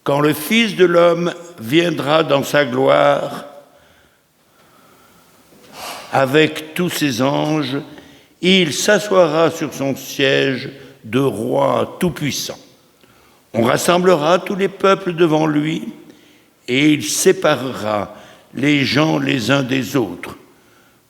quand le Fils de l'homme viendra dans sa gloire avec tous ses anges, il s'assoira sur son siège de roi tout-puissant. On rassemblera tous les peuples devant lui et il séparera les gens les uns des autres,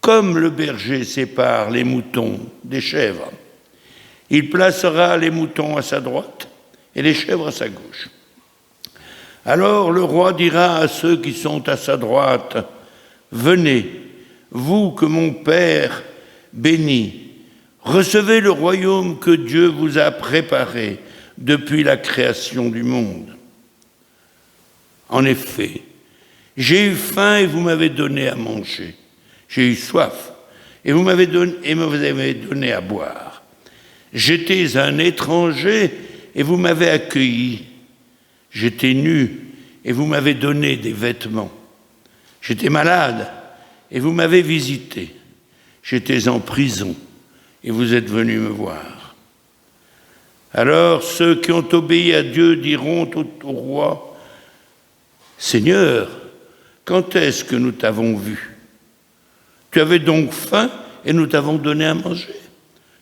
comme le berger sépare les moutons des chèvres. Il placera les moutons à sa droite et les chèvres à sa gauche. Alors le roi dira à ceux qui sont à sa droite, « Venez, vous que mon Père bénit, recevez le royaume que Dieu vous a préparé depuis la création du monde. En effet, j'ai eu faim et vous m'avez donné à manger. J'ai eu soif et vous m'avez donné à boire. J'étais un étranger et vous m'avez accueilli. J'étais nu et vous m'avez donné des vêtements. J'étais malade et vous m'avez visité. J'étais en prison et vous êtes venus me voir. » Alors ceux qui ont obéi à Dieu diront au roi, « Seigneur, quand est-ce que nous t'avons vu? Tu avais donc faim et nous t'avons donné à manger.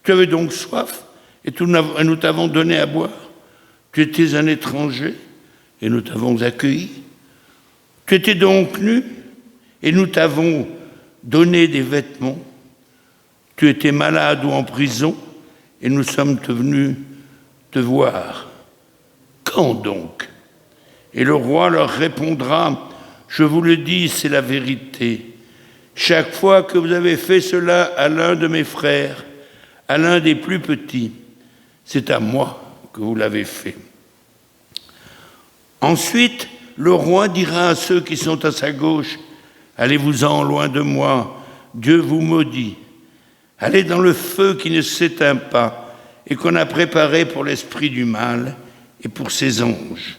Tu avais donc soif et nous t'avons donné à boire. Tu étais un étranger et nous t'avons accueilli. Tu étais donc nu et nous t'avons donné des vêtements. Tu étais malade ou en prison et nous sommes venus te voir. Quand donc? » Et le roi leur répondra, « Je vous le dis, c'est la vérité. Chaque fois que vous avez fait cela à l'un de mes frères, à l'un des plus petits, c'est à moi que vous l'avez fait. » Ensuite, le roi dira à ceux qui sont à sa gauche, « Allez-vous-en loin de moi, Dieu vous maudit. Allez dans le feu qui ne s'éteint pas et qu'on a préparé pour l'esprit du mal et pour ses anges.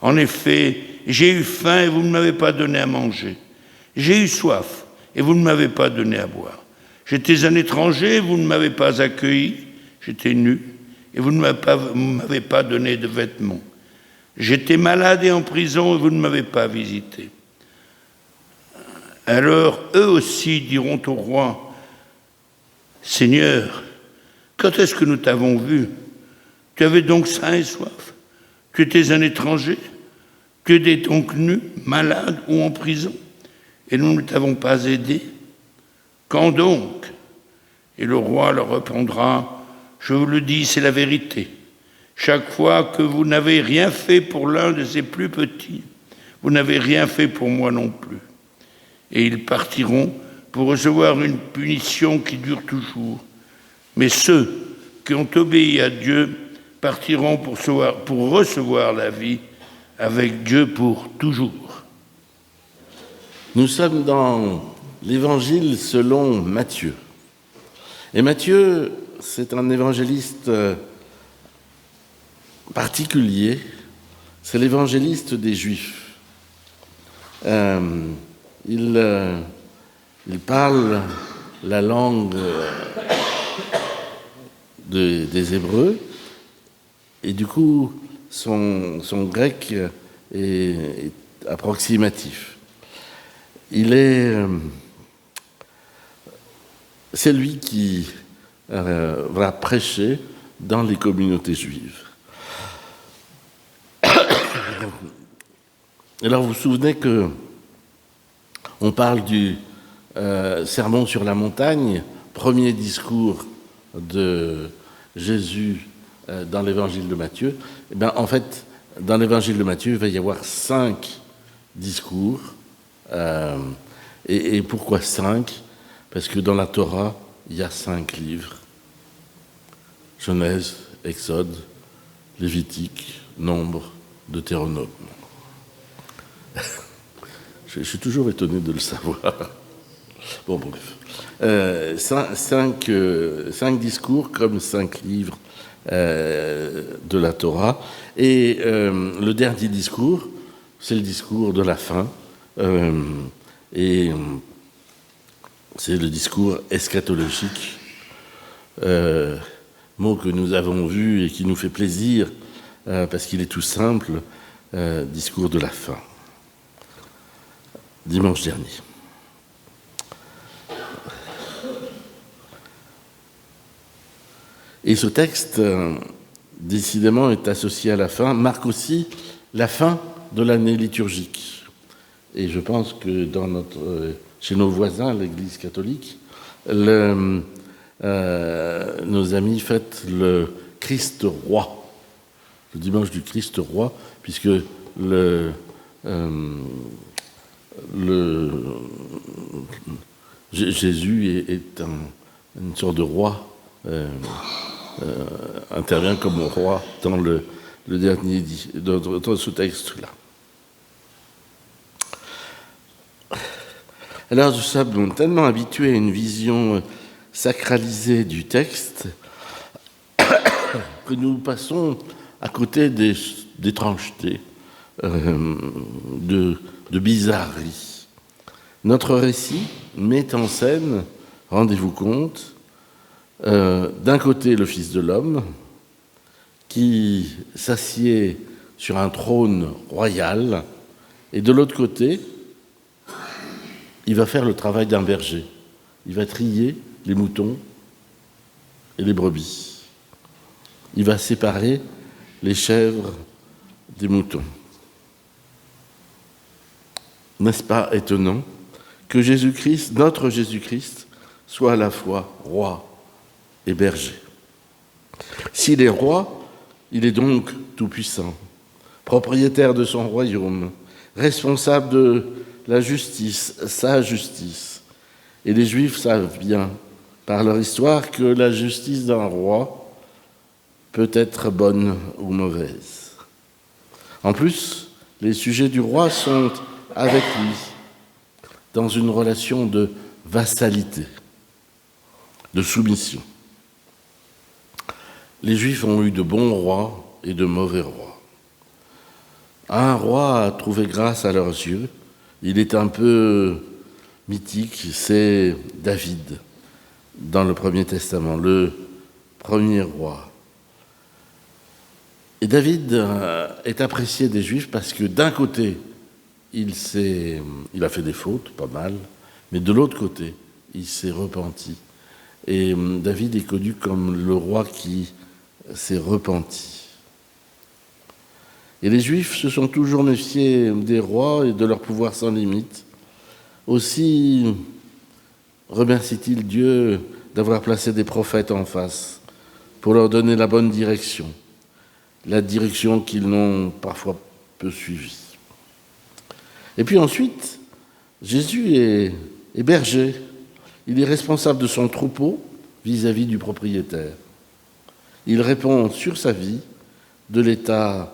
En effet, j'ai eu faim et vous ne m'avez pas donné à manger. J'ai eu soif et vous ne m'avez pas donné à boire. J'étais un étranger et vous ne m'avez pas accueilli. J'étais nu et vous ne m'avez pas donné de vêtements. J'étais malade et en prison et vous ne m'avez pas visité. » Alors eux aussi diront au roi, « Seigneur, quand est-ce que nous t'avons vu? Tu avais donc faim et soif? Tu étais un étranger? Tu étais donc nu, malade ou en prison? Et nous ne t'avons pas aidé? Quand donc? » Et le roi leur répondra, « Je vous le dis, c'est la vérité. Chaque fois que vous n'avez rien fait pour l'un de ces plus petits, vous n'avez rien fait pour moi non plus. » Et ils partiront pour recevoir une punition qui dure toujours. Mais ceux qui ont obéi à Dieu partiront pour recevoir la vie avec Dieu pour toujours. Nous sommes dans l'Évangile selon Matthieu. Et Matthieu, c'est un évangéliste particulier, c'est l'évangéliste des Juifs. Il parle la langue des Hébreux, et du coup, son grec est approximatif. C'est lui qui va prêcher dans les communautés juives. Alors vous vous souvenez que on parle du sermon sur la montagne, premier discours de Jésus dans l'évangile de Matthieu. Eh bien, en fait, dans l'évangile de Matthieu, il va y avoir 5 discours. Et pourquoi 5? Parce que dans la Torah, il y a 5 livres. Genèse, Exode, Lévitique, Nombre, Deutéronome. Je suis toujours étonné de le savoir. Bon, bref. 5 discours comme 5 livres de la Torah. Et le dernier discours, c'est le discours de la fin. Et c'est le discours eschatologique, mot que nous avons vu et qui nous fait plaisir parce qu'il est tout simple. discours de la fin, dimanche dernier. Et ce texte, décidément, est associé à la fin, marque aussi la fin de l'année liturgique. Et je pense que chez nos voisins, l'Église catholique, nos amis fêtent le Christ roi, le dimanche du Christ roi, puisque Jésus est une sorte de roi, intervient comme roi dans le dernier dans ce texte-là. Alors nous sommes tellement habitués à une vision sacralisée du texte que nous passons à côté d'étrangetés, de bizarreries. Notre récit met en scène, rendez-vous compte, d'un côté le Fils de l'homme qui s'assied sur un trône royal, et de l'autre côté, il va faire le travail d'un berger. Il va trier les moutons et les brebis. Il va séparer les chèvres des moutons. N'est-ce pas étonnant que Jésus-Christ, notre Jésus-Christ, soit à la fois roi et berger? S'il est roi, il est donc tout-puissant, propriétaire de son royaume, responsable de la justice, sa justice. Et les Juifs savent bien, par leur histoire, que la justice d'un roi peut être bonne ou mauvaise. En plus, les sujets du roi sont avec lui, dans une relation de vassalité, de soumission. Les Juifs ont eu de bons rois et de mauvais rois. Un roi a trouvé grâce à leurs yeux. Il est un peu mythique, c'est David, dans le Premier Testament, le premier roi. Et David est apprécié des Juifs parce que d'un côté, il a fait des fautes, pas mal, mais de l'autre côté, il s'est repenti. Et David est connu comme le roi qui s'est repenti. Et les Juifs se sont toujours méfiés des rois et de leur pouvoir sans limite. Aussi remercient-ils Dieu d'avoir placé des prophètes en face pour leur donner la bonne direction, la direction qu'ils n'ont parfois peu suivie. Et puis ensuite, Jésus est berger. Il est responsable de son troupeau vis-à-vis du propriétaire. Il répond sur sa vie de l'état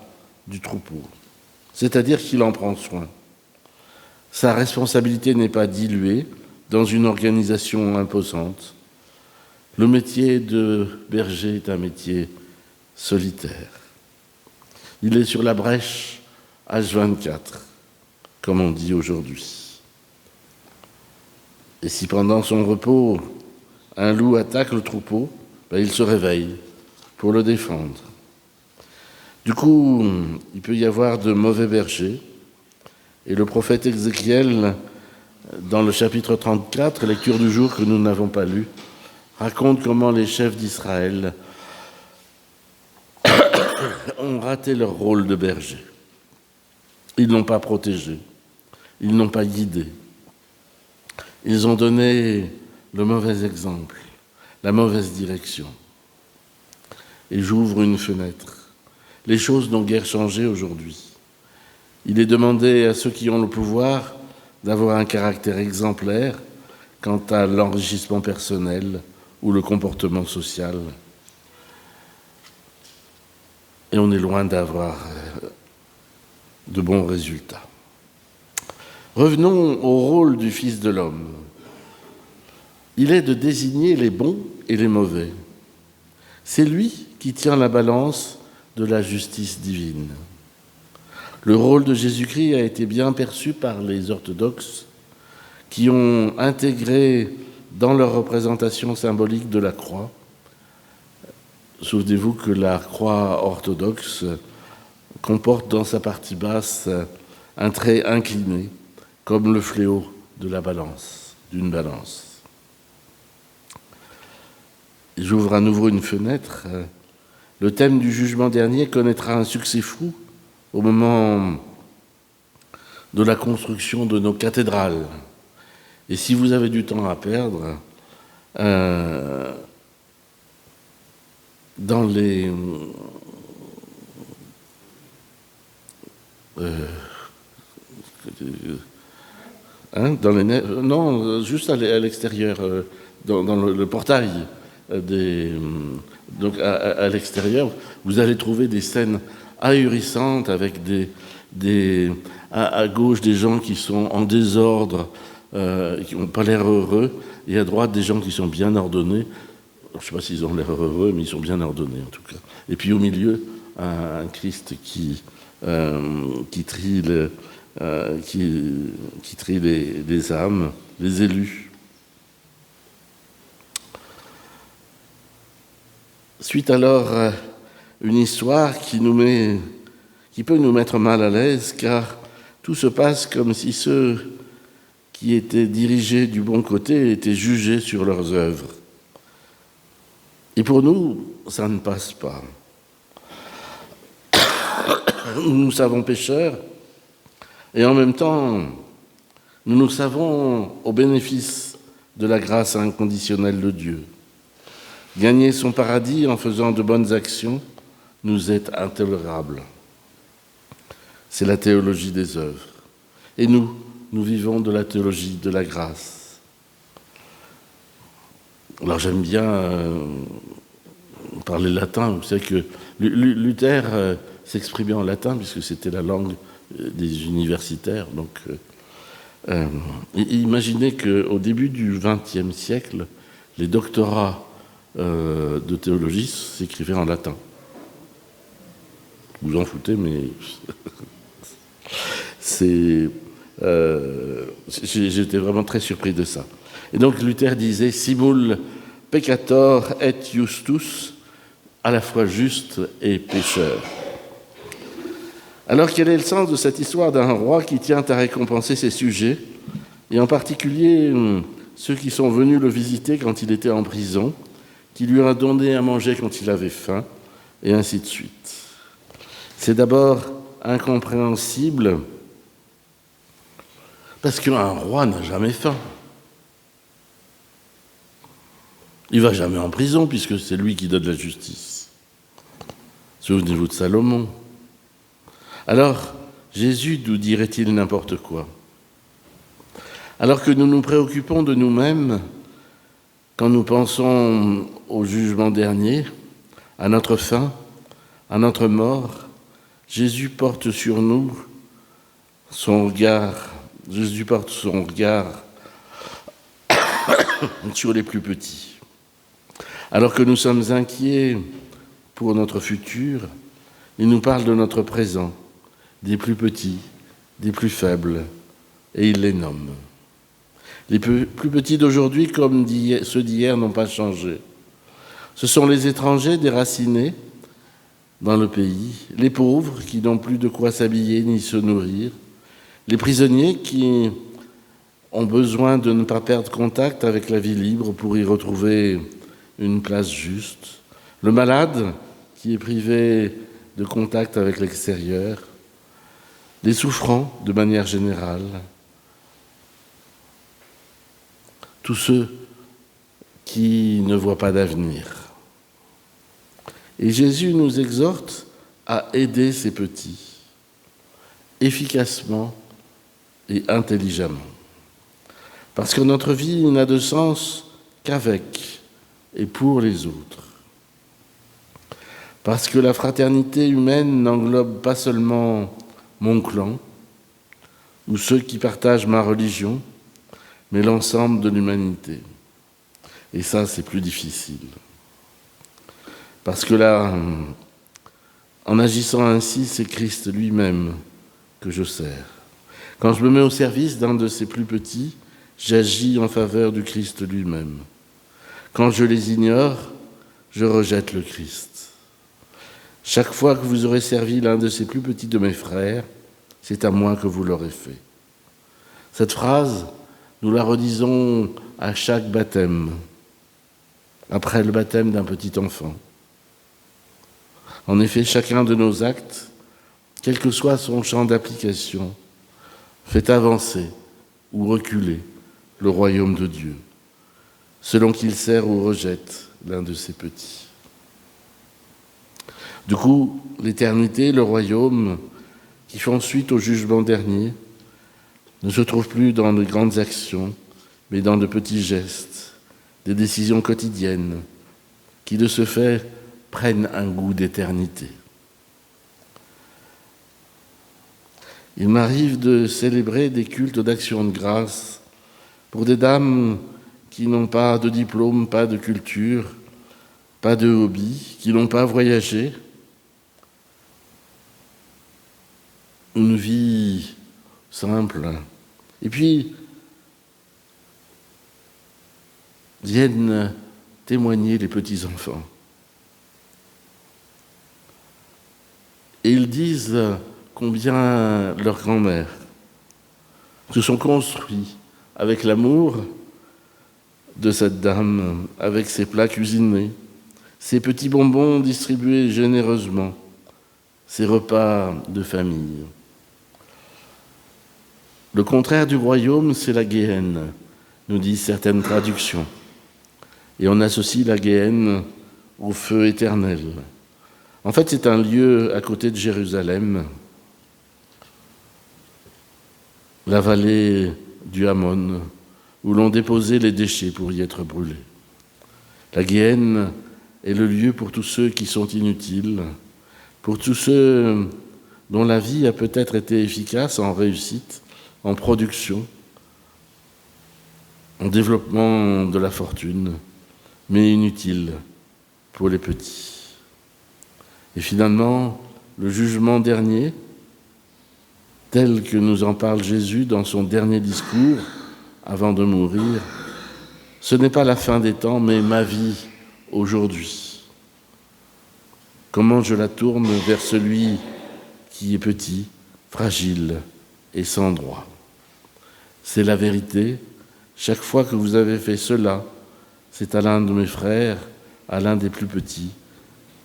du troupeau, c'est-à-dire qu'il en prend soin. Sa responsabilité n'est pas diluée dans une organisation imposante. Le métier de berger est un métier solitaire. Il est sur la brèche H24, comme on dit aujourd'hui. Et si pendant son repos, un loup attaque le troupeau, il se réveille pour le défendre. Du coup, il peut y avoir de mauvais bergers. Et le prophète Ézéchiel, dans le chapitre 34, lecture du jour que nous n'avons pas lue, raconte comment les chefs d'Israël ont raté leur rôle de berger. Ils n'ont pas protégé, ils n'ont pas guidé. Ils ont donné le mauvais exemple, la mauvaise direction. Et j'ouvre une fenêtre. Les choses n'ont guère changé aujourd'hui. Il est demandé à ceux qui ont le pouvoir d'avoir un caractère exemplaire quant à l'enrichissement personnel ou le comportement social. Et on est loin d'avoir de bons résultats. Revenons au rôle du Fils de l'homme. Il est de désigner les bons et les mauvais. C'est lui qui tient la balance de la justice divine. Le rôle de Jésus-Christ a été bien perçu par les orthodoxes qui ont intégré dans leur représentation symbolique de la croix. Souvenez-vous que la croix orthodoxe comporte dans sa partie basse un trait incliné, comme le fléau de la balance, d'une balance. J'ouvre à nouveau une fenêtre. Le thème du jugement dernier connaîtra un succès fou au moment de la construction de nos cathédrales. Et si vous avez du temps à perdre, dans les... non, juste à l'extérieur, dans le portail. Donc à l'extérieur, vous allez trouver des scènes ahurissantes avec à gauche des gens qui sont en désordre, qui n'ont pas l'air heureux, et à droite des gens qui sont bien ordonnés. Je ne sais pas s'ils ont l'air heureux, mais ils sont bien ordonnés en tout cas. Et puis au milieu, un Christ qui trie les âmes, les élus. Suite alors à une histoire qui peut nous mettre mal à l'aise, car tout se passe comme si ceux qui étaient dirigés du bon côté étaient jugés sur leurs œuvres. Et pour nous, ça ne passe pas. Nous savons pécheurs, et en même temps, nous savons au bénéfice de la grâce inconditionnelle de Dieu. Gagner son paradis en faisant de bonnes actions nous est intolérable. C'est la théologie des œuvres. Et nous vivons de la théologie de la grâce. Alors j'aime bien parler latin. Vous savez que Luther s'exprimait en latin puisque c'était la langue des universitaires. Donc, imaginez qu'au début du XXe siècle, les doctorats de théologie s'écrivaient en latin. Vous en foutez, mais j'étais vraiment très surpris de ça. Et donc Luther disait « Simul peccator et justus », à la fois juste et pécheur. Alors quel est le sens de cette histoire d'un roi qui tient à récompenser ses sujets, et en particulier ceux qui sont venus le visiter quand il était en prison, qui lui a donné à manger quand il avait faim, et ainsi de suite. C'est d'abord incompréhensible parce qu'un roi n'a jamais faim. Il ne va jamais en prison puisque c'est lui qui donne la justice. Souvenez-vous de Salomon. Alors, Jésus nous dirait-il n'importe quoi? Alors que nous nous préoccupons de nous-mêmes, quand nous pensons au jugement dernier, à notre fin, à notre mort, Jésus porte sur nous son regard. Jésus porte son regard sur les plus petits. Alors que nous sommes inquiets pour notre futur, il nous parle de notre présent, des plus petits, des plus faibles, et il les nomme. Les plus petits d'aujourd'hui, comme ceux d'hier, n'ont pas changé. Ce sont les étrangers déracinés dans le pays, les pauvres qui n'ont plus de quoi s'habiller ni se nourrir, les prisonniers qui ont besoin de ne pas perdre contact avec la vie libre pour y retrouver une place juste, le malade qui est privé de contact avec l'extérieur, les souffrants de manière générale, tous ceux qui ne voient pas d'avenir. Et Jésus nous exhorte à aider ces petits, efficacement et intelligemment. Parce que notre vie n'a de sens qu'avec et pour les autres. Parce que la fraternité humaine n'englobe pas seulement mon clan ou ceux qui partagent ma religion, mais l'ensemble de l'humanité. Et ça, c'est plus difficile. Parce que là, en agissant ainsi, c'est Christ lui-même que je sers. Quand je me mets au service d'un de ces plus petits, j'agis en faveur du Christ lui-même. Quand je les ignore, je rejette le Christ. Chaque fois que vous aurez servi l'un de ces plus petits de mes frères, c'est à moi que vous l'aurez fait. » Cette phrase, nous la redisons à chaque baptême, après le baptême d'un petit enfant. En effet, chacun de nos actes, quel que soit son champ d'application, fait avancer ou reculer le royaume de Dieu, selon qu'il sert ou rejette l'un de ses petits. Du coup, l'éternité, le royaume, qui font suite au jugement dernier, ne se trouve plus dans de grandes actions, mais dans de petits gestes, des décisions quotidiennes, qui de ce fait prennent un goût d'éternité. Il m'arrive de célébrer des cultes d'action de grâce pour des dames qui n'ont pas de diplôme, pas de culture, pas de hobby, qui n'ont pas voyagé. Une vie simple. Et puis, viennent témoigner les petits-enfants. Et ils disent combien leurs grand-mères se sont construits avec l'amour de cette dame, avec ses plats cuisinés, ses petits bonbons distribués généreusement, ses repas de famille. Le contraire du royaume, c'est la Géhenne, nous disent certaines traductions. Et on associe la Géhenne au feu éternel. En fait, c'est un lieu à côté de Jérusalem, la vallée du Hamon, où l'on déposait les déchets pour y être brûlés. La Géhenne est le lieu pour tous ceux qui sont inutiles, pour tous ceux dont la vie a peut-être été efficace en réussite, en production, en développement de la fortune, mais inutile pour les petits. Et finalement, le jugement dernier, tel que nous en parle Jésus dans son dernier discours avant de mourir, ce n'est pas la fin des temps, mais ma vie aujourd'hui. Comment je la tourne vers celui qui est petit, fragile et sans droit. C'est la vérité. Chaque fois que vous avez fait cela, c'est à l'un de mes frères, à l'un des plus petits,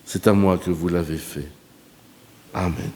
c'est à moi que vous l'avez fait. Amen.